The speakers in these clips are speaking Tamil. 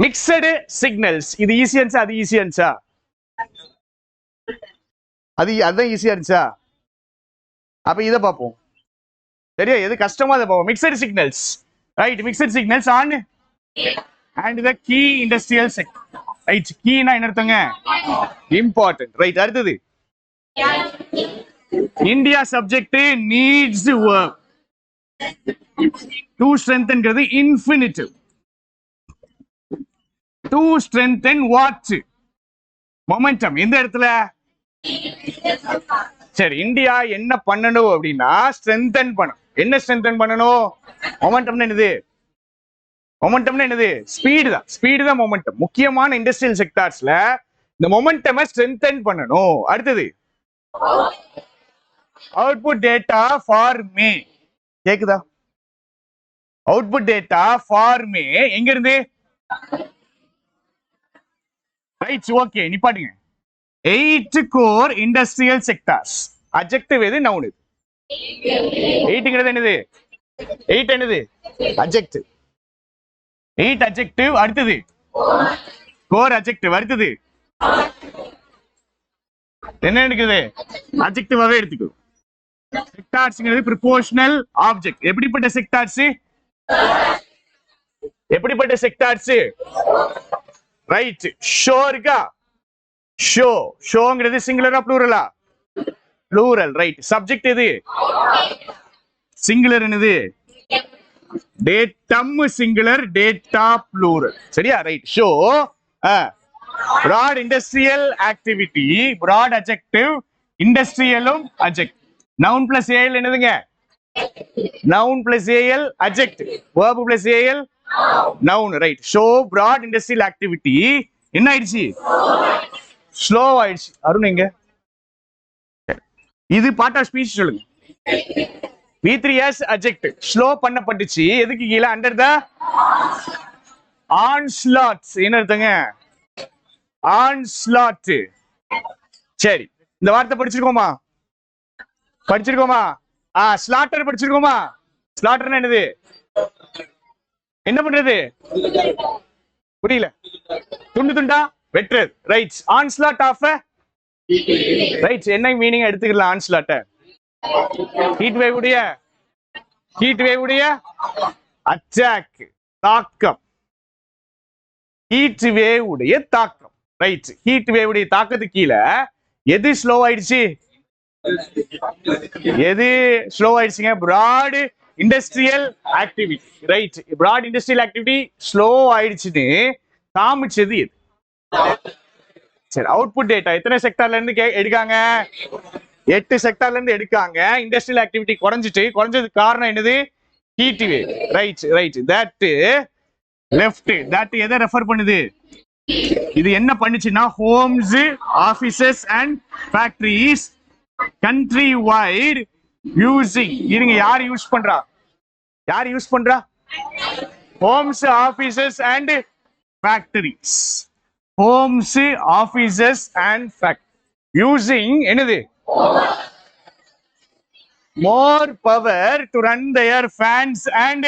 Mixed signals. இது ஈஸியா இருந்துச்சா அது ஈஸியா இருந்துச்சா? அதுதான் ஈஸியா இருந்துச்சா? அப்ப இதை பார்ப்போம். சரியா? எது கஷ்டமா அதை பார்ப்போம். Mixed signals, right. Mixed signals on and the key industrial sector, right. கீனா என்ன அர்த்தங்க? Important, right. அடுத்தது India subject needs work. To ஸ்ட்ரெங்தன்ங்கிறது infinitive. To strengthen what? Momentum. எந்த இடத்துல? சரி, இந்தியா என்ன பண்ணணும் அப்படின்னா ஸ்ட்ரெங்தன் பண்ணணும். என்ன ஸ்ட்ரெங்தன் பண்ணணும்? மொமெண்டம்னா என்னது? மொமெண்டம்னா என்னது? ஸ்பீடு தான். ஸ்பீடு தான் மொமெண்டம். முக்கியமான இண்டஸ்ட்ரியல் செக்டார்ஸ்ல இந்த மொமெண்டமை ஸ்ட்ரெங்தன் பண்ணணும். அடுத்தது அவுட்புட் டேட்டா ஃபார் மே. கேக்குதா? அவுட்புட் டேட்டா ஃபார் மே எங்க இருந்து? ரைட், ஓகே, நிப்பாட்டுங்க. 8 கோர் இண்டஸ்ட்ரியல் செக்டார்ஸ். அட்ஜெக்டிவ் எது? நவுன் எது? 8ங்கிறது என்னது? 8 என்னது? அட்ஜெக்டிவ். 8 அட்ஜெக்டிவ். அடுத்தது கோர் அட்ஜெக்டிவ். அடுத்தது என்ன இருக்குது? அட்ஜெக்டிவாவே எடுத்துக்கோ. செக்டார்ஸ்ங்கிறது ப்ரிப்போர்ஷனல் ஆப்ஜெக்ட். எப்படிப்பட்ட செக்டார்ஸ்? எப்படிப்பட்ட செக்டார்ஸ்? ரைட். ஷோ இருக்கா? ஷோ. ஷோங்கிறது சிங்குலரா ப்ளூரலா? Plural, right. சப்ஜெக்ட் எது? சிங்குலர் என்னது? Datum singular, data plural. சரியா? Right. Show broad industrial activity, broad adjective, industrialum adjective. Noun plus al என்னதுங்க? Noun plus al adjective, verb plus al noun, right. Show broad industrial activity. என்ன ஆயிடுச்சு? ஸ்லோ ஆயிடுச்சு. அருண் எங்க? இது பார்ட் ஆஃப் ஸ்பீச் சொல்லுங்க. V3s adjective slow பண்ணப்பட்டுச்சு. எதுக்கு கீழே? Under the onslaught. என்ன அர்த்தங்க? onslaught. சரி, இந்த வார்த்தை படிச்சிருக்கோமா? படிச்சிருக்கோமா? ஸ்லாட்டர் படிச்சிருக்கோமா? ஸ்லாட்டர்னா என்னது? என்ன பண்றது? புரியல. துண்டு துண்டா வெட்டுறது, right. onslaught of a, right. என்ன மீனிங் எடுத்துக்கலாம் onslaught? ஹீட் வேவ் உடைய, ஹீட் வேவ் உடைய அட்டாக், தாக்கம். ஹீட் வேவ் உடைய தாக்கம், ரைட். ஹீட் வேவ் உடைய தாக்கத்துக்கு கீழே எது ஸ்லோ ஆயிடுச்சு? எது ஸ்லோ ஆயிடுச்சுங்க? Broad industrial activity, right. Broad industrial activity slow ஆயிடுச்சுன்னு காமிச்சது எது? சரி, அவுட்புட் டேட்டா எத்தனை செக்டார்ல இருந்து எடுக்காங்க? 8 செக்டார்ல இருந்து எடுக்காங்க. இண்டஸ்ட்ரியல் ஆக்டிவிட்டி குறைஞ்சதுக்கு காரணம் என்னது? Heat wave, right. Right. That left, that எதை ரெஃபர் பண்ணுது? இது என்ன பண்ணுச்சுன்னா homes, offices and factories countrywide using. இருங்க, யார் யூஸ் பண்றா? யார் யூஸ் பண்றா? Homes, offices and factories. Homes, offices and factory using என்னது? more power to run their fans and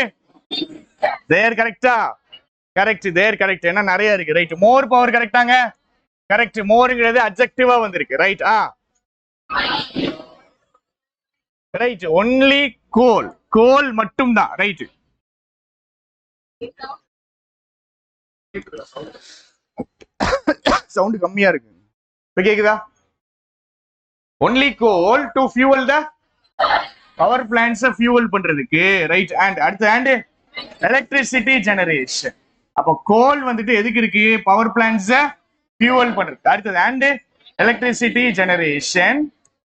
their, கரெக்டா? Correct, their correct. என்ன நிறைய இருக்கு, ரைட். மோர் பவர் கரெக்டாங்க? கரெக்ட். மோர்ங்கிறது அட்ஜெக்டிவா வந்திருக்கு, right. Right. Only coal, coal மட்டும் தான், ரைட். சவுண்ட் கம்மியா இருக்கு, இப்ப கேக்குதா? Only coal to fuel the power plants fuel பண்றதுக்கு, ரைட். அண்ட் அடுத்து அண்ட் எலக்ட்ரிசிட்டி ஜெனரேஷன். அப்ப கோல் வந்துட்டு எதுக்கு இருக்கு? பவர் பிளான்ட்ஸ் ஃபியூவல் பண்றது. அடுத்தது and electricity generation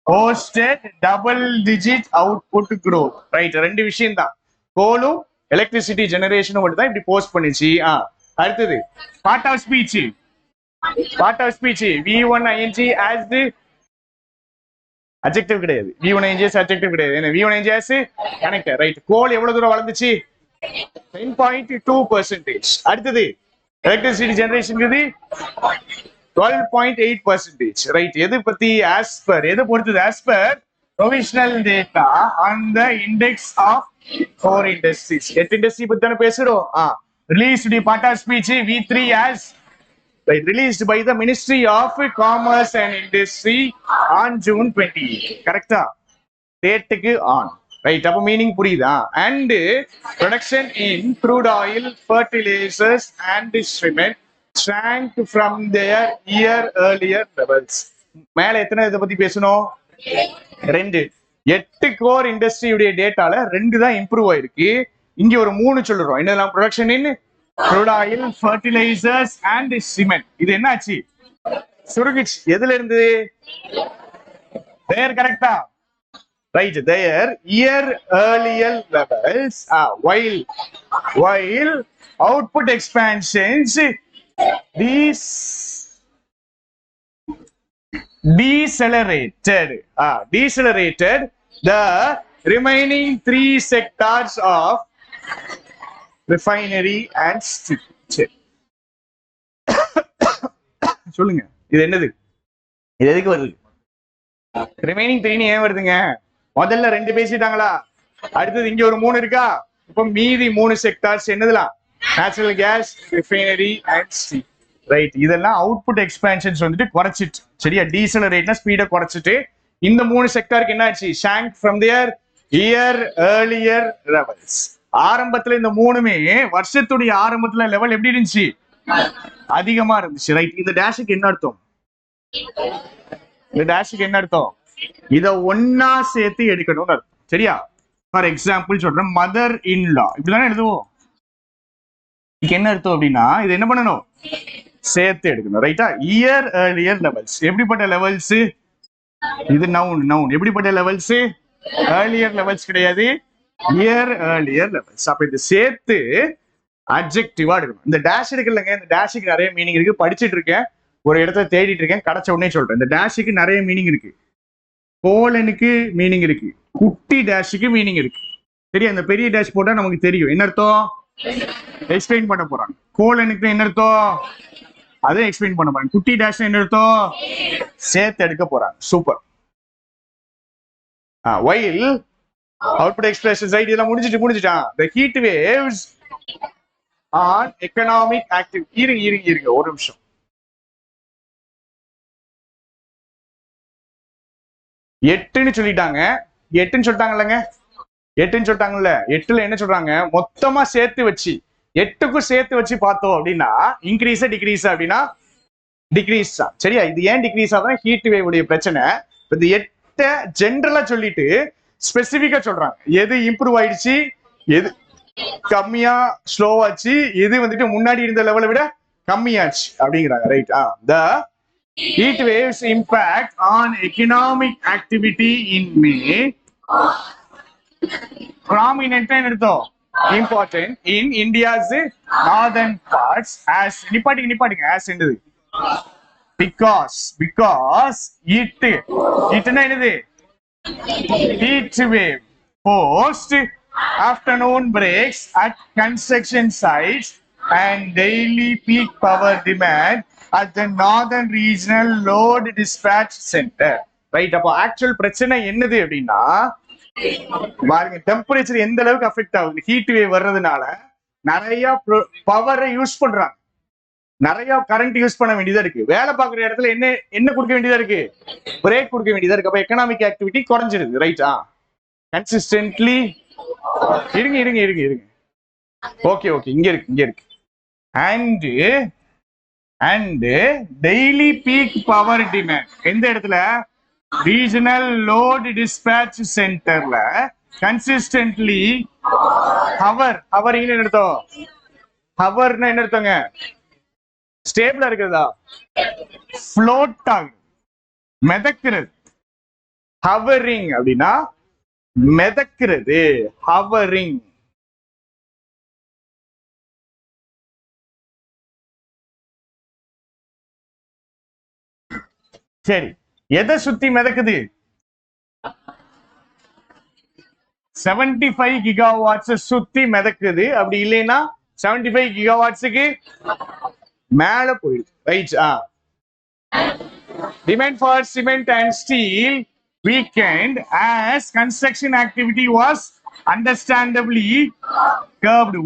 posted double digit output growth, right. ரெண்டு விஷயம் தான், கோலும் எலக்ட்ரிசிட்டி ஜெனரேஷனும் மட்டும் தான் இப்படி போஸ்ட் பண்ணுச்சு. அடுத்தது part of speech. Part of speech V1 ing as the adjective கிடையாது. V1 ing as adjective கிடையாது. என்ன V1 ing as connector, right. Coal எவ்வளவு தூரம் வளர்ந்துச்சு? 10.2%. அடுத்தது எலக்ட்ரிசிட்டி ஜெனரேஷன் 12.8%, ரைட். எது பத்தி? as per, எது பொறுத்தது? as per provisional data on the index of 4 industries. 8 industry பத்தி தானே பேசுறோம். released the part of speech V3 as right, released by the Ministry of Commerce and Industry on June 28. Correct? Date on. Right, அப்ப மீனிங் புரியுதா? And production in crude oil, fertilizers and cement shrank from their year earlier levels. மேல எத்தனை இதை பத்தி பேசணும்? 2. 8 கோர் இண்டஸ்ட்ரியுடைய டேட்டால 2 தான் இம்ப்ரூவ் ஆயிருக்கு. இங்க ஒரு 3 சொல்றோம். என்னெல்லாம்? Production in crude oil, fertilizers and cement. இது என்னாச்சு? சுருங்கிச்சு. எதுல இருந்து? தேர் கரெக்டா? Right, their year earlier levels, while output expansions decelerated the remaining 3 sectors of refinery and steel. சொல்லுங்க, இது என்னது? இது எதுக்கு வருது? ரிமைனிங் 3 ஏன் வருதுங்க? முதல்ல 2 பேசிட்டாங்களா? அடுத்தது இங்க ஒரு 3 இருக்கா? இப்ப மீதி 3 செக்டார்ஸ் என்னதுலாம்? Natural gas, refinery and steel. Right, இதெல்லாம் அவுட்புட் எக்ஸ்பேன்ஷன்ஸ் வந்துட்டு குறைச்சிட்டு, சரியா? டீசலரேட்னா ஸ்பீடை குறைச்சிட்டு இந்த 3 செக்டாருக்கு என்ன ஆச்சு? Shank from their year earlier levels. ஆரம்பத்துல இந்த 3மே வருஷத்துடைய ஆரம்பத்துல லெவல் எப்படி இருந்துச்சு? அதிகமா இருந்துச்சு. ரைட், இந்த டேஷுக்கு என்ன அர்த்தம்? இந்த டேஷுக்கு என்ன அர்த்தம்? இத ஒன்னா சேர்த்து எடுக்கணும்னு அர்த்தம், சரியா? ஃபார் எக்ஸாம்பிள் சொல்றேன், மதர் இன் லா இப்படிதானே எழுதுவோம். இதுக்கு என்ன அர்த்தம் அப்படின்னா, இது என்ன பண்ணணும்? சேர்த்து எடுக்கணும். ரைட்டா? Year earlier levels. எப்படிப்பட்ட லெவல்ஸ்? இது நவுன். எப்படிப்பட்ட லெவல்ஸ்? ஏர்லியர் லெவல்ஸ் கிடையாது, இயர் ஏர்லியர் லெவல்ஸ். அப்ப இது சேர்த்து அட்ஜெக்டிவா எடுக்கணும். இந்த டேஷ் இருக்குல்லங்க, இந்த டேஷுக்கு நிறைய மீனிங் இருக்கு. படிச்சுட்டு இருக்கேன், ஒரு இடத்த தேடிட்டு இருக்கேன், கிடைச்ச உடனே சொல்றேன். இந்த டேஷுக்கு நிறைய மீனிங் இருக்கு. கோலனுக்கு மீனிங் இருக்கு, குட்டி டேஷுக்கு மீனிங் இருக்கு. சரியா? அந்த பெரிய டேஷ் போட்டா நமக்கு தெரியும் என்ன அர்த்தம். எக்ஸ்பிளைன் பண்ண போறாங்க. கோலனுக்கு என்ன அர்த்தம்? அதை எக்ஸ்பிளைன் பண்ண போறாங்க. குட்டி டேஷ் என்ன அர்த்தம்? சேர்த்து எடுக்க போறாங்க. Super. while output expressions right இதெல்லாம் முடிஞ்சிட்டான். the heat waves on economic activity. இருங்க ஒரு நிமிஷம். எட்டுன்னு சொல்லிட்டாங்கல்லங்க. எட்டுல என்ன சொல்றாங்க? மொத்தமா சேர்த்து வச்சு, 8க்கும் சேர்த்து வச்சு பார்த்தோம் அப்படின்னா இன்க்ரீஸா டிக்ரீஸா அப்படின்னா டிக்ரீஸ் தான். சரியா? இது ஏன் டிக்ரீஸ் ஆகுதுன்னா ஹீட் வேவ் உடைய பிரச்சனை. இந்த 8 ஜென்ரலா சொல்லிட்டு ஸ்பெசிபிக்கா சொல்றாங்க. எது இம்ப்ரூவ் ஆயிடுச்சு, எது கம்மியா ஸ்லோவாச்சு, எது வந்துட்டு முன்னாடி இருந்த லெவலை விட கம்மியாச்சு அப்படிங்கிறாங்க. Right? the heat waves impact on economic activity in May prominent and important in India's northern parts as nipating as into because it என்னது? heat wave post afternoon breaks at construction sites and daily peak power demand at the northern regional load dispatch center. Right? அப்போ ஆக்சுவல் பிரச்சனை என்னது அப்படின்னா, பாருங்க டெம்பரேச்சர் எந்த அளவுக்கு அஃபெக்ட் ஆகுது. ஹீட் வேவ் வர்றதுனால நிறைய பவரை யூஸ் பண்றாங்க, நிறைய கரண்ட் யூஸ் பண்ண வேண்டியதா இருக்கு. வேலை பார்க்குற இடத்துல என்ன கொடுக்க வேண்டியதா இருக்கு? பிரேக் கொடுக்க வேண்டியதா இருக்கு. அப்ப எக்கனாமிக் ஆக்டிவிட்டி குறைஞ்சிருது. ரைட்டா? கன்சிஸ்டன்ட்லி இருங்க. ஓகே இங்க இருக்கு. and daily peak power demand எந்த இடத்துல? regional load dispatch centerல consistently hover என்ன அர்த்தம்? hoverனா என்ன அர்த்தங்க? ஸ்டேபிளா இருக்குதா? float ஆகுது, மிதக்கிறது. hovering அப்படின்னா மிதக்கிறது, hovering. சரி, எதை சுத்தி மிதக்குது? 75 கிகாவாட்ஸ் சுத்தி மிதக்குது. அப்படி இல்லைன்னா 75 கிகாவாட்ஸுக்கு மேல போயிடுது. Right? demand for cement and steel weakened as construction activity was understandably curbed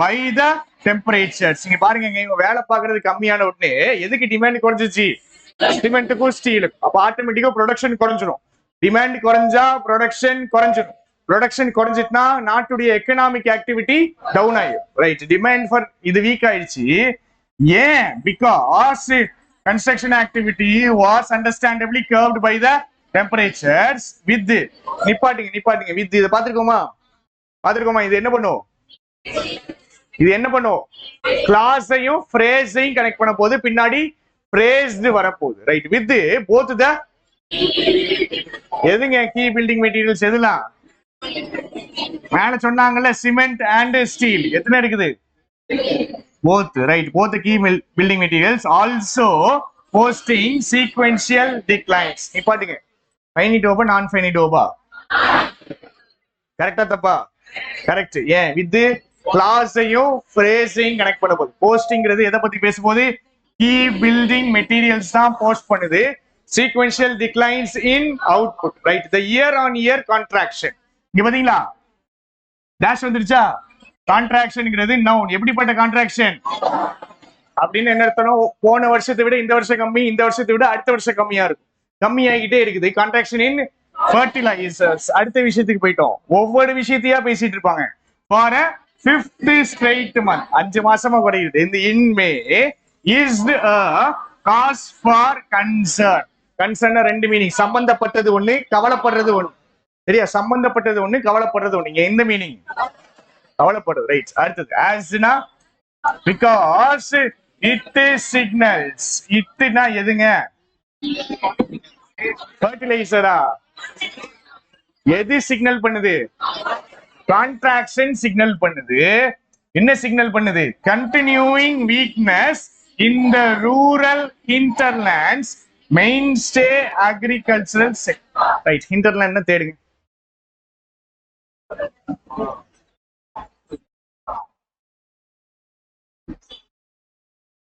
by the temperatures. இங்க பாருங்க, இவங்க வேலை பார்க்கறது கம்மியான உடனே எதுக்கு டிமாண்ட் குறைஞ்சிச்சு? சிமெண்ட்டுக்கும் ஸ்டீலுக்கும். அப்ப ஆட்டோமேட்டிக்கா ப்ரொடக்ஷன் குறைஞ்சிரும். டிமாண்ட் குறைஞ்சா ப்ரொடக்ஷன் குறைஞ்சிரும். ப்ரொடக்ஷன் குறைஞ்சிட்டுனா நாட்டுடைய எக்கனாமிக் ஆக்டிவிட்டி டவுன் ஆயிடும். ரைட், டிமாண்ட் ஃபார் இது வீக் ஆயிடுச்சு. ஏன்? Because construction activity was understandably curbed by the temperatures with நிப்பாட்டுங்க with இத பாத்துக்கோமா இது என்ன பண்ணும்? இது என்ன பண்ணும்? கிளாஸையும் ஃப்ரேஸையும் கனெக்ட் பண்ண போது பின்னாடி phrased வரப்போகுது. ரைட், with both the எதுங்க கீ பில்டிங் மெட்டீரியல்ஸ் எதுலாம் மேல சொன்னாங்கல்ல, சிமெண்ட் அண்ட் ஸ்டீல். எத்தனை இருக்குது? both. Right, both the key building materials also posting sequential declines. நிப்பாட்டுங்க, ஃபைனிட்டோபா நான் ஃபைனிட்டோபா? கரெக்டா தப்பா? கரெக்ட். ஏன்? வித் கிளாஸையும் ஃப்ரேஸையும் கனெக்ட் பண்ண போகுது. போஸ்டிங்கிறது எதை பத்தி பேசும்போது கீ பில்டிங் மெட்டீரியல்ஸ் தான் போஸ்ட் பண்ணுது. sequential declines in output. Right, the year on year contraction. இங்க பாத்தீங்களா டேஷ் வந்துருச்சா? கான்ட்ராக்ஷன்ங்கிறது நவுன். எப்படிப்பட்ட கான்ட்ராக்ஷன் அப்படின்னு என்ன அர்த்தம்? போன வருஷத்தை விட இந்த வருஷம் கம்மி, இந்த வருஷத்தை விட அடுத்த வருஷம் கம்மியா இருக்கும். கம்மியாகிட்டே இருக்குது. கான்ட்ராக்ஷன் இன் ஃபர்டிலைசர்ஸ். அடுத்த விஷயத்துக்கு போயிட்டோம். ஒவ்வொரு விஷயத்தையா பேசிட்டு இருப்பாங்க. For a fifth straight month, 5 மாசமா குறையுது. இந்த in May is a cause for concern. Concern ரெண்டு மீனிங். சம்பந்தப்பட்டது ஒண்ணு, கவலைப்படுறது ஒண்ணு. சரியா? சம்பந்தப்பட்டது ஒண்ணு, கவலைப்படுறது ஒண்ணு. இங்க எந்த மீனிங்? கவலைப்படுறது. ரைட். அடுத்தது asனா because it signals. இட்னா எதுங்க? ஃபர்டிலைசரா? எது சிக்னல் பண்ணுது? கான்ட்ராக்ஷன் சிக்னல் பண்ணுது. என்ன சிக்னல் பண்ணுது? Continuing weakness in the rural hinterlands mainstay agricultural sector. Right, hinterland தேடுங்க.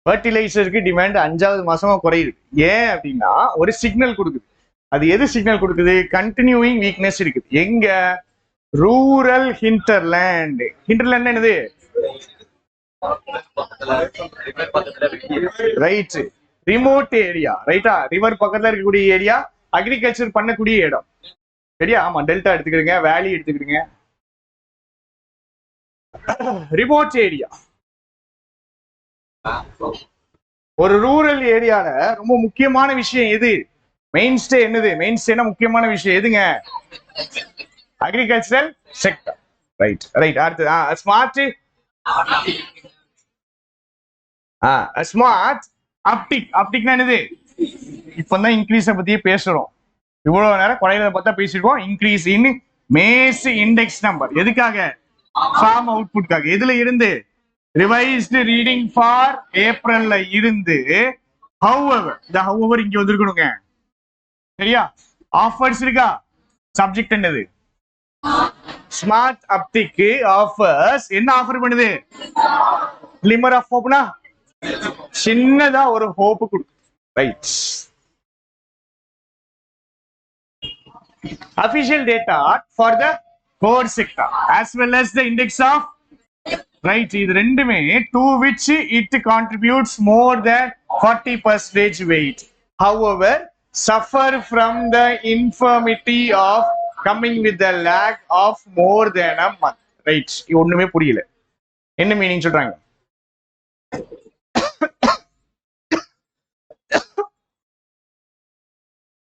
ஃபர்டிலைசருக்கு டிமாண்ட் 5வது மாசமா குறையுது. ஏன் அப்படின்னா ஒரு சிக்னல் கொடுக்குது. அது எது சிக்னல் கொடுக்குது? கண்டினியூயிங் வீக்னஸ் இருக்குது. எங்க? ரூரல் ஹிண்டர்லேண்ட். ஹிண்டர்லேண்ட் என்னது? Right, remote area. ரைட்டா? ரிவர் பக்கத்துல இருக்கக்கூடிய ஏரியா, அக்ரிகல்ச்சர் பண்ணக்கூடிய இடம். சரியா? ஆமா, டெல்டா எடுத்துக்கிடுங்க, வேலி எடுத்துக்கிடுங்க. Remote area. ஒரு ரூரல் ஏரியால ரொம்ப முக்கியமான விஷயம் எது? மெயின்ஸ்டே. என்னது மெயின்ஸ்டேனா? முக்கியமான விஷயம் எதுங்க? Agricultural sector. Right right. அடுத்து ஸ்மார்ட் ஸ்மார்ட் ஆப்டிக். ஆப்டிக்னா என்னது? இப்பதான் இன்க்ரீஸ பத்தியே பேசுறோம். இவ்வளவு நேரம் குறையிறத பார்த்தா பேசிருக்கோம். Increase in May's index number. எதுக்காக? ஃபார்ம் அவுட்புட்காக. எதுல இருந்து? ரிவைஸ்டு ரீடிங் ஃபார் ஏப்ரல்ல இருந்து. ஹவெவர், இந்த ஹவெவர் இங்க வந்திருக்கணுங்க. சரியா? ஆஃபர்ஸ் இருக்கா? சப்ஜெக்ட் என்னது? Smart optic offers. என்ன ஆஃபர் பண்ணுது? கிளிமர் ஆஃப் ஹோப்னா சின்னதா ஒரு ஹோப் கொடுக்கும். Right. Official data for the core sector as well as the index of. Right, இது ரெண்டுமே to which it contributes more than 40% weight. However, suffer from the infirmity of coming with the lag of more than a month. Right, இது ஒண்ணுமே புரியல. என்ன மீனிங் சொல்றாங்க?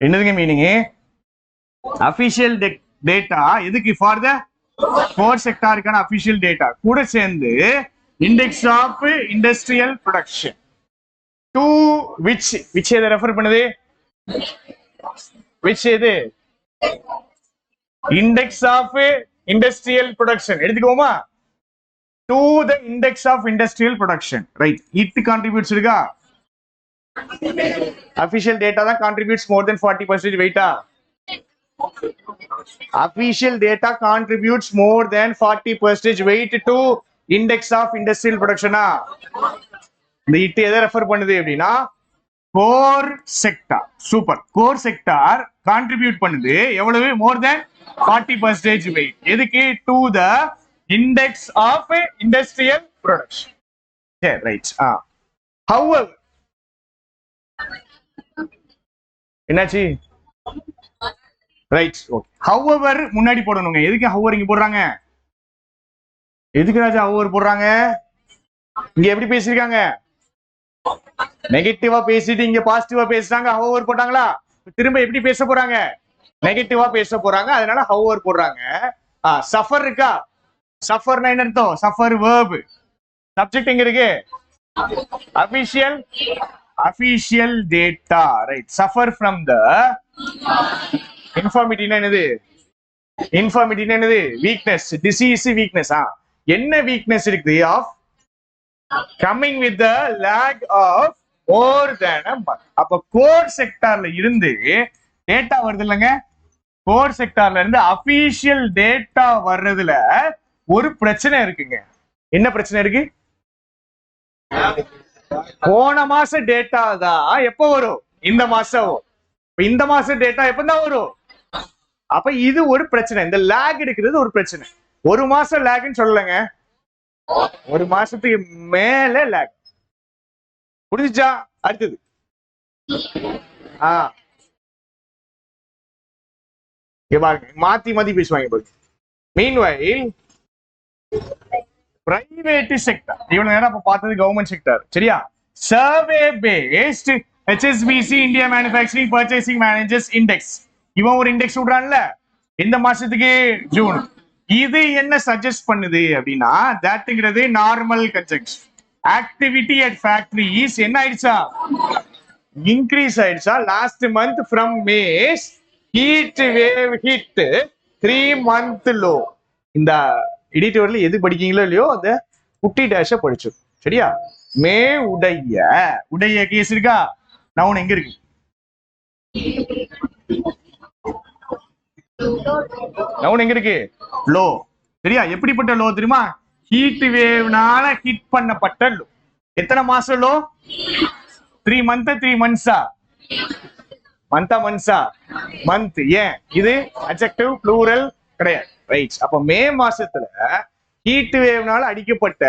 என்னதுங்க மீனிங்? அபிஷியல் டேட்டா எதுக்கு? ஃபார் த கோர் செக்டாருக்கான அபிஷியல் டேட்டா கூட சேர்ந்து index of industrial production to which எதை ரெஃபர் பண்ணுது? விச் எது? இண்டெக்ஸ் ஆஃப் இண்டஸ்ட்ரியல் ப்ரொடக்ஷன் எடுத்துக்கோமா? To the index of industrial production. Right, it contributes இருக்கா? Official data that contributes more than 40% weight. Official data contributes more than 40% weight to index of industrial production. The it எதை ரெஃபர் பண்ணுது அப்படின்னா core sector. Super. Core sector contribute பண்ணுது எவ்வளவு? more than 40% weight. எதுக்கு? to the index of industrial production. சரி ரைட். ஹவ் என்னாச்சு? Right okay. ஹவ் முன்னாடி போடணுங்க. எதுக்கு ஹவ் இங்க போடுறாங்க? எதுக்கு ராஜா ஹவ் போடுறாங்க? இங்க எப்படி பேசிருக்காங்க? நெகட்டிவா பேசிட்டு இங்க பாசிட்டிவா பேசுறாங்க. ஹவ் போட்டாங்களா? திரும்ப எப்படி பேச போறாங்க? நெகட்டிவா பேச போறாங்க. அதனால ஹவ் போடுறாங்க. சஃபர் இருக்கா? சஃபர்னா என்ன அர்த்தம்? Suffer verb. சப்ஜெக்ட் எங்க இருக்கு? Official official data. Right. Suffer from the இன்ஃபார்மிட்டினா என்னது? இன்ஃபார்மிட்டினா என்னது? வீக்னஸ். Disease weakness. என்ன வீக்னஸ் இருக்குது? Of coming with the lag of more than a month. அப்ப கோர் செக்டார்ல இருந்து டேட்டா வருது இல்லைங்க. கோர் செக்டார்ல இருந்து அபிஷியல் டேட்டா வர்றதுல ஒரு பிரச்சனை இருக்குங்க. என்ன பிரச்சனை இருக்கு? போன மாச டேட்டா தான் எப்ப வரும்? இந்த மாசம். இந்த மாசம் டேட்டா எப்பதான் வரும்? அப்ப இது ஒரு பிரச்சனை. இந்த லேக் எடுக்கிறது ஒரு பிரச்சனை. ஒரு மாசம் லேக்னு சொல்லலங்க, ஒரு மாசத்துக்கு மேல லேக். புரிஞ்சுச்சா? அடுத்தது பாருங்க, மாத்தி மாத்தி பேசுவாங்க. மீன்வைல் பிரைவேட் செக்டர், இவ்வளவு நேரம் அப்ப பார்த்தது கவர்மெண்ட் செக்டர். சரியா? Survey based HSBC India manufacturing purchasing managers index. இவன் ஒரு இண்டெக்ஸ் விடுறான்ல இந்த மாசத்துக்கு, ஜூன். இது என்ன சஜஸ்ட் பண்ணுது அப்படின்னா, தட்ங்கிறது normal conjunction. Activity at factories என்ன ஆயிடுச்சா? இன்க்ரீஸ் ஆயிடுச்சா? Last month from May's heat wave hit 3 month low. இந்த எடிட்டோர்ல எது படிக்கீங்களோ இல்லையோ அந்த குட்டி டேஷ படிச்சோம். சரியா? மே உடைய. உடைய கேஸ் இருக்கா? நவுன் எங்க இருக்கு? நவுன் எங்க இருக்கு? லோ. சரியா? எப்படிப்பட்ட லோ தெரியுமா? ஹீட் வேவ்னால ஹிட் பண்ணப்பட்ட லோ. எத்தனை மாசம் லோ? 3 month 3 months. மந்த்ஸா? மந்த். ஏன் இது அட்ஜெக்டிவ் ப்ளூரல் கிடையாது. ரைட். அப்ப மே மாசத்துல ஹீட் வேவ்னால அடிக்கப்பட்ட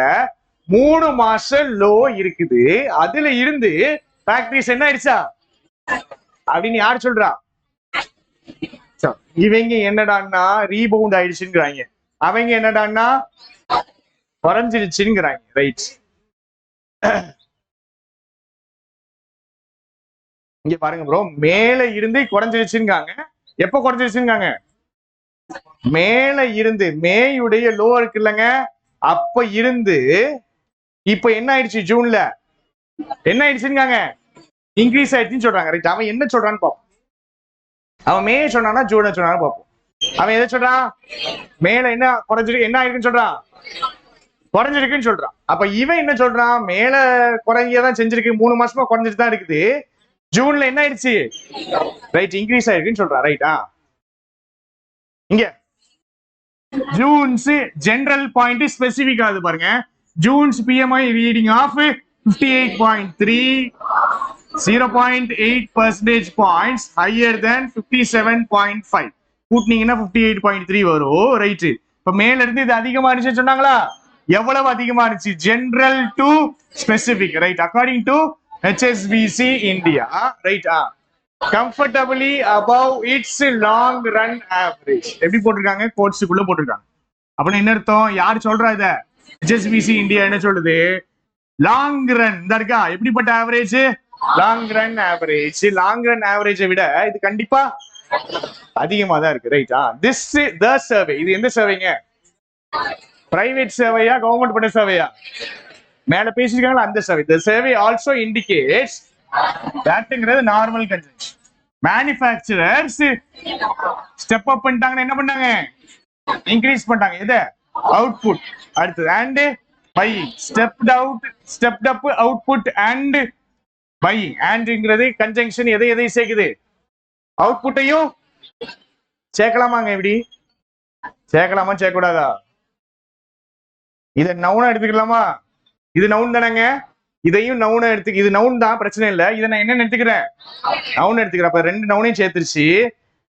3 மாசம் லோ இருக்குது. அதுல இருந்து ஃபேக்டரிஸ் என்ன ஆயிடுச்சா அப்படின்னு யார் சொல்றா? இவங்க என்னடான்னா ரீபவுண்ட் ஆயிடுச்சுங்கிறாங்க, அவங்க என்னடான்னா குறைஞ்சிருச்சுங்கிறாங்க. ரைட். இங்க பாருங்க ப்ரோ, மேல இருந்து குறைஞ்சிருச்சுங்காங்க. எப்ப குறைஞ்சிருச்சுங்காங்க? மேல இருந்து மேயுடைய லோ இருக்கு இல்லைங்க, அப்ப இருந்து இப்ப என்ன ஆயிடுச்சு? ஜூன்ல என்ன ஆயிடுச்சுங்காங்க? இன்க்ரீஸ் ஆயிடுச்சுன்னு சொல்றாங்க. ரைட். அவன் என்ன சொல்றான்னு பார்ப்போம். அவன் மே சொன்னானா ஜூனை சொன்னான்னு பார்ப்போம். அவன் எதை சொல்றான்? மேல என்ன குறைஞ்சிருக்கு, என்ன ஆயிருக்குன்னு சொல்றான்? குறைஞ்சிருக்குன்னு சொல்றான். அப்ப இவன் என்ன சொல்றான்? மேல குறையதான் செஞ்சிருக்கு, 3 மாசமா குறைஞ்சிட்டு தான் இருக்குது. ஜூன்ல என்ன ஆயிடுச்சு? ரைட், இன்க்ரீஸ் ஆயிருக்குன்னு சொல்றான். ரைட்டா? இங்க ஜூன்ஸ் ஜெனரல் பாயிண்ட் ஸ்பெசிபிக் ஆகுது பாருங்க. June's PMI reading of 58.3, 0.8 percentage points higher than 57.5. கூட்டினீங்கன்னா 58.3 வரும். ரைட். இப்ப மேல இருந்து இது அதிகமா இருந்துச்சு சொன்னாங்களா? எவ்வளவு அதிகமா இருந்துச்சு? General to specific. Right. According to HSBC India. Right. Comfortably above it's long run average. எப்படி போட்டிருக்காங்க? கோட்ஸுக்குள்ள போட்டிருக்காங்க. அப்படின்னு என்ன அர்த்தம்? யார் சொல்றா இத? HSBC இந்தியா என்ன சொல்லுது? லாங் ரன் இந்த இருக்கா, எப்படிப்பட்ட average? Long run average. Long run ஆவரேஜை விட இது கண்டிப்பா அதிகமா தான் இருக்கு. ரைட்டா? This the survey. இது எந்த சர்வேங்க? பிரைவேட் சர்வேயா கவர்மெண்ட் பண்ண சர்வேயா? மேல பேசிருக்காங்களா அந்த survey. The survey also indicates தட்ங்கிறது normal conjunction. Manufacturers step up பண்ணிட்டாங்கன்னா என்ன பண்ணாங்க? இன்க்ரீஸ் பண்ணிட்டாங்க. எது? அவுட்புட். அடுத்தது and buying. Stepped up output and buying. அண்ட்ங்கிறது கன்ஜங்ஷன். எதை சேர்க்குது? அவுட்புட்டையும் சேர்க்கலாமாங்க? எப்படி சேர்க்கலாமா சேர்க்கக்கூடாதா? இதை நவுனா எடுத்துக்கலாமா? இது நவுன் தானேங்க. இதையும் நவுனை எடுத்து, இது நவுன் தான், பிரச்சனை இல்லை. இதை நான் என்ன எடுத்துக்கிறேன்? நவுன் எடுத்துக்கிறேன். அப்ப 2 நவுனையும் சேர்த்துருச்சு,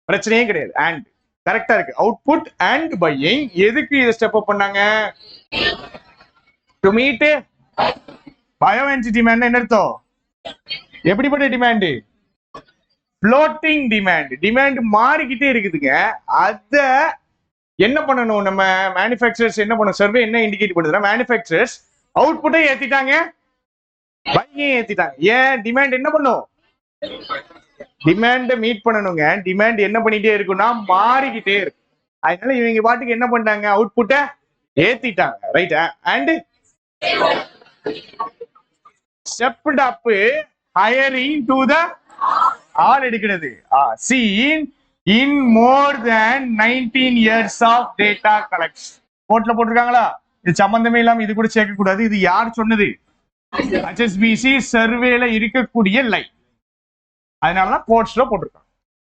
பிரச்சனையே கிடையாது. அண்ட் கரெக்டா இருக்கு. Output and buying. எதுக்கு இதை ஸ்டெப் அப் பண்ணாங்க? To meet bio energy demand என்ன அர்த்தம்? எப்படிப்பட்ட டிமாண்ட்? Floating demand. டிமாண்ட் மாறிக்கிட்டே இருக்குதுங்க. அத என்ன பண்ணணும் நம்ம மேனுஃபேக்சரர்ஸ் என்ன பண்ணணும்? சர்வே என்ன இண்டிகேட் பண்ணுதுன்னா மேனுஃபேக்சரர்ஸ் அவுட்புட்டை ஏத்திட்டாங்க, பையையும் ஏத்திட்டாங்க. ஏன்? டிமாண்ட் என்ன பண்ணும்? டிமாண்ட மீட் பண்ணணுங்க. டிமாண்ட் என்ன பண்ணிட்டே இருக்குன்னா மாறிக்கிட்டே இருக்கு. அதனால இவங்க பாட்டுக்கு என்ன பண்ணிட்டாங்க? அவுட்புட்டை ஏத்திட்டாங்க. Right. And stepped up hiring to the all எடுக்கிறது. Seen in more than 19 years of data collection. கோட்ல போட்டிருக்காங்களா? இது சம்பந்தமே இல்லாம இது கூட சேர்க்க கூடாது. இது யார் சொன்னது? HSBC சர்வேல இருக்கக்கூடிய லைன். அதனாலதான் கோட்ஸ்ல போட்டிருக்காங்க.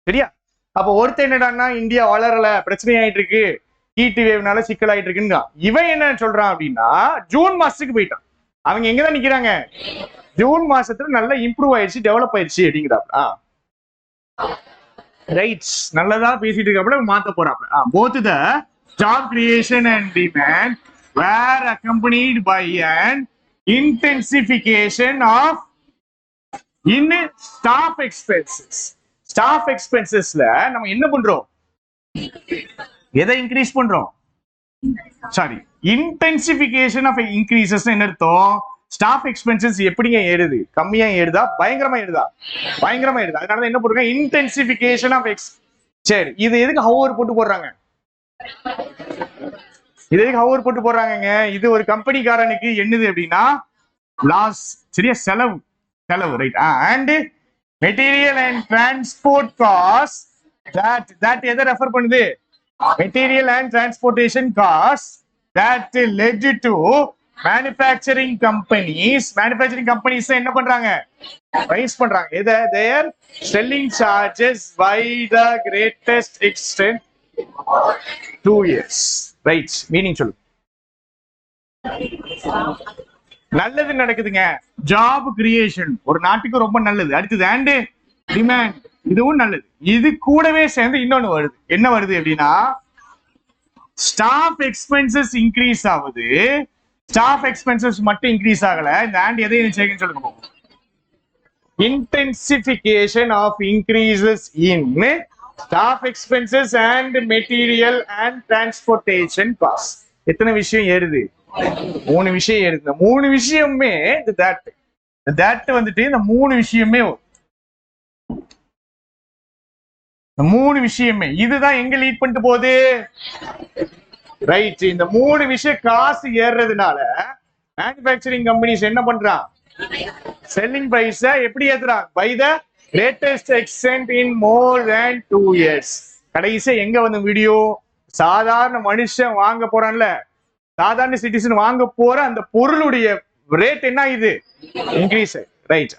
சரியா? அப்ப ஒருத்தர் என்னடான்னா இந்தியா வளரல, பிரச்சனை ஆயிட்டு இருக்கு, ஹீட் வேவ்னால சிக்கல் ஆயிட்டு இருக்குன்னு இவன் என்ன சொல்றான் அப்படின்னா ஜூன் மாசத்துக்கு போயிட்டான். அவங்க எங்கதான் நிக்கிறாங்க? ஜூன் மாசத்துல நல்லா இம்ப்ரூவ் ஆயிடுச்சு, டெவலப் ஆயிடுச்சு அப்படிங்கிறாப்ல. ரைட். நல்லதா பேசிட்டு இருக்கப்ப மாத்த போறாப்ல. both the job creation and demand were accompanied by an intensification of in staff expenses. Staff expensesல நம்ம என்ன பண்றோம்? எதை இன்க்ரீஸ் பண்றோம்? சாரி, இன்டென்சிபிகேஷன் ஆஃப் இன்க்ரீசஸ் என்ன அர்த்தம்? ஸ்டாஃப் எக்ஸ்பென்சஸ் எப்படிங்க ஏறுது? கம்மியா ஏறுதா, பயங்கரமா ஏறுதா? பயங்கரமா ஏறுது. அதனால என்ன போடுறாங்க? இன்டென்சிபிகேஷன் ஆஃப் சரி, இது எதுக்கு ஹவர் போட்டு போடுறாங்க? இது எதுக்கு ஹவர் போட்டு போடுறாங்க? இது ஒரு கம்பெனிக்காரனுக்கு என்னது அப்படின்னா லாஸ். சரியா? செலவு. செலவு. Right. And material and transport cost. That எதை ரெஃபர் பண்ணுது? Material and transportation costs that led to manufacturing companies. Manufacturing companies என்ன பண்றாங்க? ரைஸ் பண்றாங்க. எதை? their selling charges by the greatest extent 2 years. Right. Meaning சொல்லு. நல்லது நடக்குதுங்க. ஜாப் கிரியேஷன் ஒரு நாட்டுக்கு ரொம்ப நல்லது. அடுத்தது அண்ட் டிமாண்ட், இதுவும் நல்லது. இது கூடவே சேர்ந்து இன்னொன்னு வருது. என்ன வருது அப்படின்னா ஸ்டாஃப் எக்ஸ்பென்சஸ் இன்க்ரீஸ் ஆகுது. ஸ்டாஃப் எக்ஸ்பென்சஸ் மட்டும் இன்க்ரீஸ் ஆகல. இந்த ஆண்ட் எதையும் சேர்க்கன்னு சொல்லுங்க. Intensification of increases in staff expenses and material and transportation cost. எத்தனை விஷயம் ஏறுது? 3 விஷயம் ஏறுது. இந்த 3 விஷயமே தட் வந்துட்டு இந்த 3 விஷயமே 3 விஷயமே இதுதான் எங்க லீட் பண்ணிட்டு போகுது? ரைட். இந்த 3 விஷயம் காசு ஏறுறதுனால மேனுஃபேக்சரிங் கம்பெனிஸ் என்ன பண்றான்? செல்லிங் பிரைஸ் எப்படி ஏத்துறான்? By the greatest extent in more than 2 years. கடைசி எங்க வந்து வீடியோ? சாதாரண மனுஷன் வாங்க போறான்ல, சாதாரண சிட்டிசன் வாங்க போற அந்த பொருளுடைய ரேட் என்ன? இது இன்க்ரீஸ். ரைட்.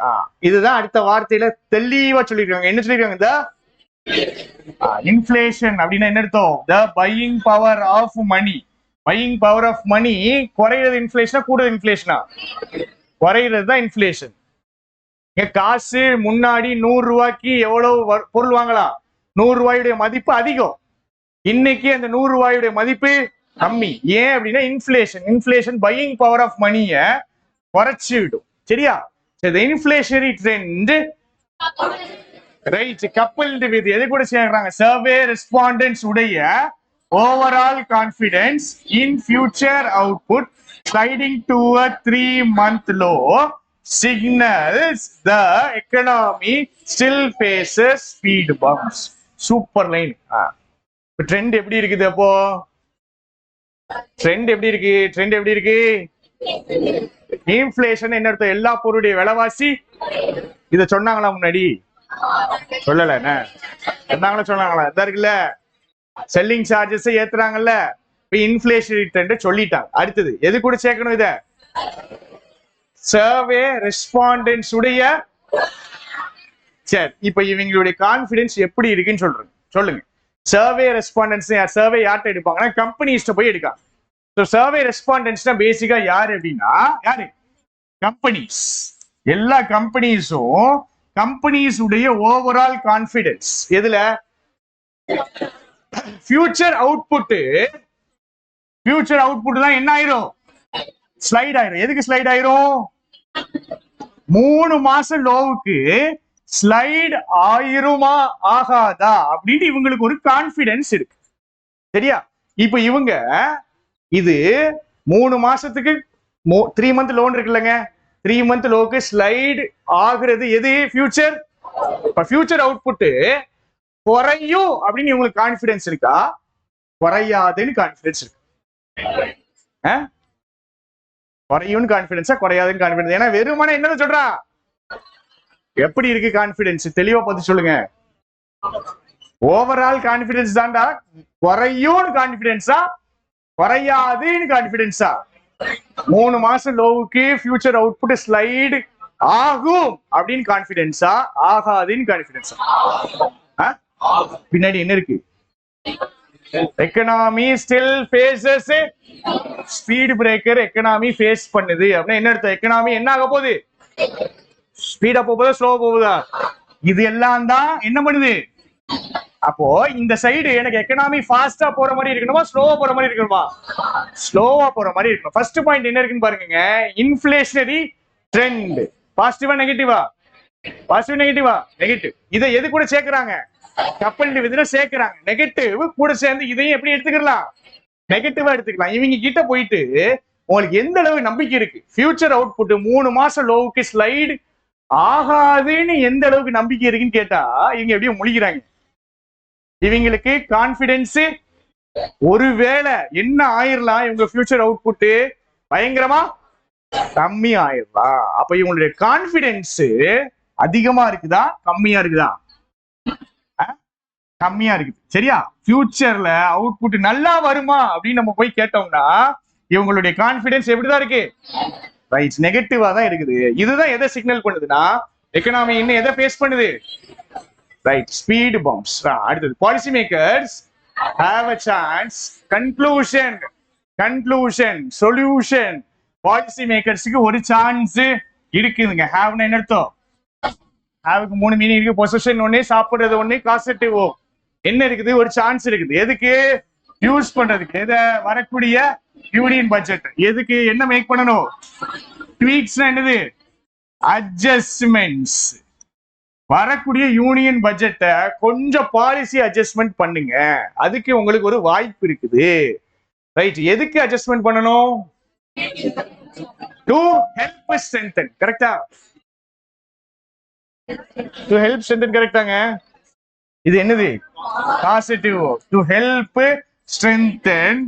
இதுதான் அடுத்த வார்த்தையில தெளிவா சொல்லிருக்காங்க. என்ன சொல்லிருக்காங்க? இந்த இன்ஃப்ளேஷன் அப்படின்னா என்ன அர்த்தம்? The buying power of money. Buying power of money குறையிறது இன்ஃப்ளேஷனா, கூடுதல் இன்ஃப்ளேஷனா? குறையிறது தான் இன்ஃப்ளேஷன். காசு முன்னாடி 100 ரூபாய்க்கு எவ்வளவு பொருள் வாங்கலாம்? 100 ரூபாயுடைய மதிப்பு அதிகம். இன்னைக்கு அந்த 100 ரூபாயுடைய மதிப்பு கம்மி. ஏன் அப்படின்னா inflation. Inflation buying power of மணிய குறைச்சு விடும். சரியா? Inflationary trend right coupled with எது கூட சேர்றாங்க? சர்வே ரெஸ்பாண்டன்ஸ் உடைய overall confidence in future output sliding to a 3-month low signals the economy still faces speed bumps. Super line. Trend எப்படி இருக்குது? அப்போ ட்ரெண்ட் எப்படி இருக்கு? ட்ரெண்ட் எப்படி இருக்கு? இன்ஃப்ளேஷன் என்ன அர்த்தம்? எல்லா பொருளுடைய விலைவாசி. இத சொன்னாங்களா முன்னாடி? சொல்லல. சொன்னாங்களா? இதா இருக்குல்ல, செல்லிங் சார்ஜஸ் ஏத்துறாங்கல்ல, இன்ஃப்ளேஷனரி ட்ரெண்ட் சொல்லிட்டாங்க. அடுத்தது எது கூட சேர்க்கணும்? இத சர்வே ரெஸ்பாண்டன்ஸ் உடைய. சரி, இப்ப இவங்களுடைய கான்பிடன்ஸ் எப்படி இருக்குன்னு சொல்றேன். சொல்லுங்க. சர்வே ரெஸ்பாண்டன்ஸ் சர்வே யார்கிட்ட எடுப்பாங்கன்னா கம்பெனிஸ்ட போய் எடுக்காங்க. சர்வே ரெஸ்பாண்டன்ஸ்னா பேசிக்கா யாரு அப்படின்னா யாரு? கம்பெனிஸ். எல்லா கம்பெனிஸும் கம்பெனிஸ் உடைய ஓவரால் கான்பிடன்ஸ் எதுல? Future output. ஃபியூச்சர் அவுட்புட் தான் என்ன ஆயிரும்? ஸ்லைட் ஆயிரும். எதுக்கு ஸ்லைட் ஆயிரும்? 3 மாசம் லோவுக்கு ஸ்லைட் ஆயிருமா ஆகாதா அப்படின்னு இவங்களுக்கு ஒரு கான்பிடன்ஸ் இருக்கு. சரியா? இப்ப இவங்க இது 3 மாசத்துக்கு 3 மந்த் லோன் இருக்குல்லங்க, 3 மந்த் லோவுக்கு ஸ்லைடு ஆகுறது எது? ஃபியூச்சர். இப்ப ஃபியூச்சர் அவுட்புட் குறையும் அப்படின்னு இவங்களுக்கு கான்பிடன்ஸ் இருக்கா? குறையாதுன்னு கான்பிடன்ஸ் இருக்கு. குறையும் கான்பிடன்ஸா குறையாதுன்னு கான்பிடன்ஸ்? ஏன்னா வெறுமனே என்ன சொல்றா? எப்படி இருக்கு கான்பிடன்ஸ்? தெளிவா பார்த்து சொல்லுங்க. ஓவரால் கான்பிடன்ஸ் தான்டா. குறையும் கான்பிடன்ஸா குறையாதுன்னு கான்பிடன்ஸா? 3 மாசம் லோவுக்கு ஃபியூச்சர் அவுட்புட் ஸ்லைடு ஆகும் அப்படின்னு கான்பிடன்ஸா ஆகாதுன்னு கான்பிடன்ஸா? பின்னாடி என்ன இருக்கு? Economy still faces speed breaker. Economy face பண்ணுது அப்படின்னா என்ன அர்த்தம்? எக்கனாமி என்ன ஆக போகுது? ஸ்பீடா போகுதா ஸ்லோவா போகுதா? இது எல்லாம் தான் என்ன பண்ணுது? அப்போ இந்த சைடு எனக்கு எக்கனாமி ஃபாஸ்டா போற மாதிரி இருக்கணுமா ஸ்லோவா போற மாதிரி இருக்கணுமா? ஸ்லோவா போற மாதிரி இருக்கணும். ஃபர்ஸ்ட் பாயிண்ட் என்ன இருக்குன்னு பாருங்க. Inflationary trend. பாசிட்டிவா நெகட்டிவா? பாசிட்டிவ் நெகட்டிவா? நெகட்டிவ். இதை எது கூட சேர்க்கிறாங்க? கப்பல் விதில சேர்க்கிறாங்க. நெகட்டிவ் கூட சேர்ந்து இதையும் எப்படி எடுத்துக்கலாம்? நெகட்டிவா எடுத்துக்கலாம். இவங்க கிட்ட போயிட்டு உங்களுக்கு எந்த அளவு நம்பிக்கை இருக்கு? ஃபியூச்சர் அவுட்புட் 3 மாசம் லோவுக்கு ஸ்லைடு ஆகாதுன்னு எந்த அளவுக்கு நம்பிக்கை இருக்குன்னு கேட்டா இவங்க எப்படியும் முழிக்கிறாங்க. இவங்களுக்கு கான்பிடன்ஸ் ஒருவேளை என்ன ஆயிரலாம், இவங்க ஃபியூச்சர் அவுட்புட் பயங்கரமா கம்மி ஆயிரலாம். அப்ப இவங்களுடைய கான்பிடன்ஸ் அதிகமா இருக்குதா கம்மியா இருக்குதா? கம்மியா இருக்குது. சரியா? ஃபியூச்சர்ல அவுட்புட் நல்லா வருமா அப்படின்னு நம்ம போய் கேட்டோம்னா இவங்களுடைய கான்பிடன்ஸ் எப்படிதான் இருக்கு? ரைட், நெகட்டிவா தான் இருக்குது. இதுதான் எதை சிக்னல் பண்ணுதுன்னா எக்கனாமி இன்னும் எதை ஃபேஸ் பண்ணுது? Right, speed bumps. அடுத்தது policy makers have a chance. Conclusion solution. Policy மேக்கர்ஸ்க்கு ஒரு சான்ஸ் இருக்குதுங்க. ஹேவ்னா என்ன அர்த்தம்? ஹேவுக்கு 3 மீனிங் இருக்கு. பொசிஷன் ஒண்ணு, சாப்பிடுறது ஒண்ணு, காசெட்டிவ் என்ன இருக்குது? ஒரு சான்ஸ் இருக்குது. எதுக்கு யூஸ் பண்றதுக்கு? எதை? வரக்கூடிய யூனியன் பட்ஜெட். எதுக்கு என்ன மேக் பண்ணணும்? ட்வீக்ஸ்னா என்னது? அட்ஜஸ்ட்மெண்ட்ஸ். வரக்கூடிய யூனியன் பட்ஜெட்டை கொஞ்சம் பாலிசி அட்ஜஸ்ட்மெண்ட் பண்ணுங்க. அதுக்கு உங்களுக்கு ஒரு வாய்ப்பு இருக்குது. ரைட், எதுக்கு அட்ஜஸ்ட்மெண்ட் பண்ணணும்? To help strengthen. கரெக்டா? To help strengthen. கரெக்டாங்க? இது என்னது? பாசிட்டிவ். To help strengthen.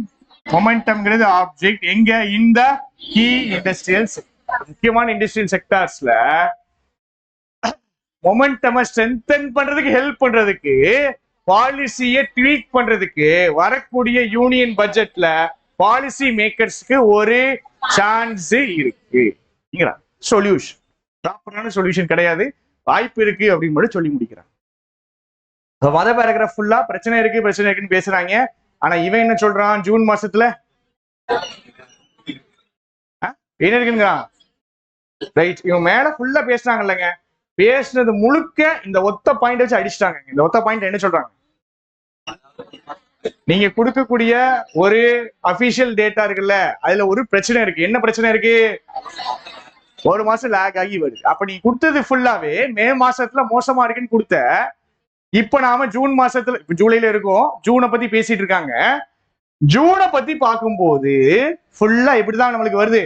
மொமெண்டம்ங்கிறது ஆப்ஜெக்ட். எங்க? இந்த கீ இண்டஸ்ட்ரியல், முக்கியமான இண்டஸ்ட்ரியல் செக்டார்ஸ்ல மொமெண்டம் ஸ்ட்ரெங்தன் பண்றதுக்கு, ஹெல்ப் பண்றதுக்கு, பாலிசியை ட்வீக் பண்றதுக்கு வரக்கூடிய யூனியன் பட்ஜெட்ல பாலிசி மேக்கர்ஸ்க்கு ஒரு சான்ஸ் இருக்கு. சொல்யூஷன், ப்ராப்பரான சொல்யூஷன் கிடையாது, வாய்ப்பு இருக்கு அப்படின்னு மட்டும் சொல்லி முடிக்கிறாங்க. மத பேராகிராஃப் ஃபுல்லா பிரச்சனை இருக்குன்னு பேசுறாங்க. ஆனா இவன் என்ன சொல்றான்? ஜூன் மாசத்துல என்ன இருக்குங்க? ரைட், இவன் மேல ஃபுல்லா பேசுறாங்க இல்லைங்க. பேசுனது முழுக்க இந்த ஒத்த பாயிண்ட் வச்சு அடிச்சிட்டாங்க. இந்த ஒத்த பாயிண்ட் என்ன சொல்றாங்க? நீங்க கொடுக்கக்கூடிய ஒரு அபிஷியல் டேட்டா இருக்குல்ல, அதுல ஒரு பிரச்சனை இருக்கு. என்ன பிரச்சனை இருக்கு? 1 மாசம் லேக் ஆகி வருது. அப்ப நீ கொடுத்தது ஃபுல்லாவே மே மாசத்துல மோசமா இருக்குன்னு கொடுத்த. இப்ப நாம ஜூன் மாசத்துல, இப்ப ஜூலைல இருக்கோம், ஜூனை பத்தி பேசிட்டு இருக்காங்க. ஜூனை பத்தி பார்க்கும்போது ஃபுல்லா இப்படிதான் நம்மளுக்கு வருது,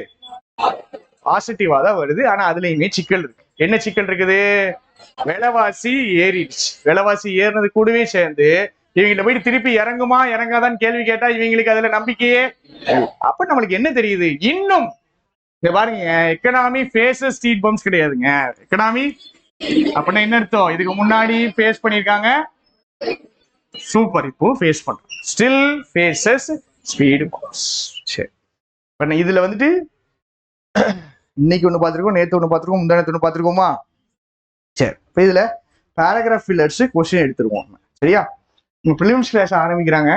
பாசிட்டிவா தான் வருது. ஆனா அதுலயுமே சிக்கல் இருக்கு. என்ன சிக்கல் இருக்குது? விலைவாசி ஏறிடுச்சு. விலைவாசி ஏறினது கூடவே சேர்ந்து இவங்கிட்ட போயிட்டு திருப்பி இறங்குமா இறங்காதான்னு கேள்வி கேட்டா இவங்களுக்கு அதுல நம்பிக்கையே. அப்ப நம்மளுக்கு என்ன தெரியுது? இன்னும் பாருங்க, எக்கனாமி ஃபேஸஸ் ஸ்பீட் பம்ப்ஸ் கிடையாதுங்க. எக்கனாமி அப்படின்னா என்ன அர்த்தம்? இதுக்கு முன்னாடி ஃபேஸ் பண்ணிருக்காங்க, சூப்பர், இப்போ ஃபேஸ் பண்றோம். Still faces speed bumps. சரி, இதுல வந்துட்டு இன்னைக்கு ஒண்ணு பார்த்திருக்கோம், நேத்து ஒண்ணு பார்த்திருக்கோம், முந்தானத்து ஒண்ணு பார்த்திருக்கோமா? சரி, இப்போ இதுல பேராகிராஃப் ஃபில்லர்ஸ் கொஸ்டின் எடுத்துருவோம். சரியா? ப்ரிலிம்ஸ் கிளாஸ் ஆரம்பிக்கிறாங்க.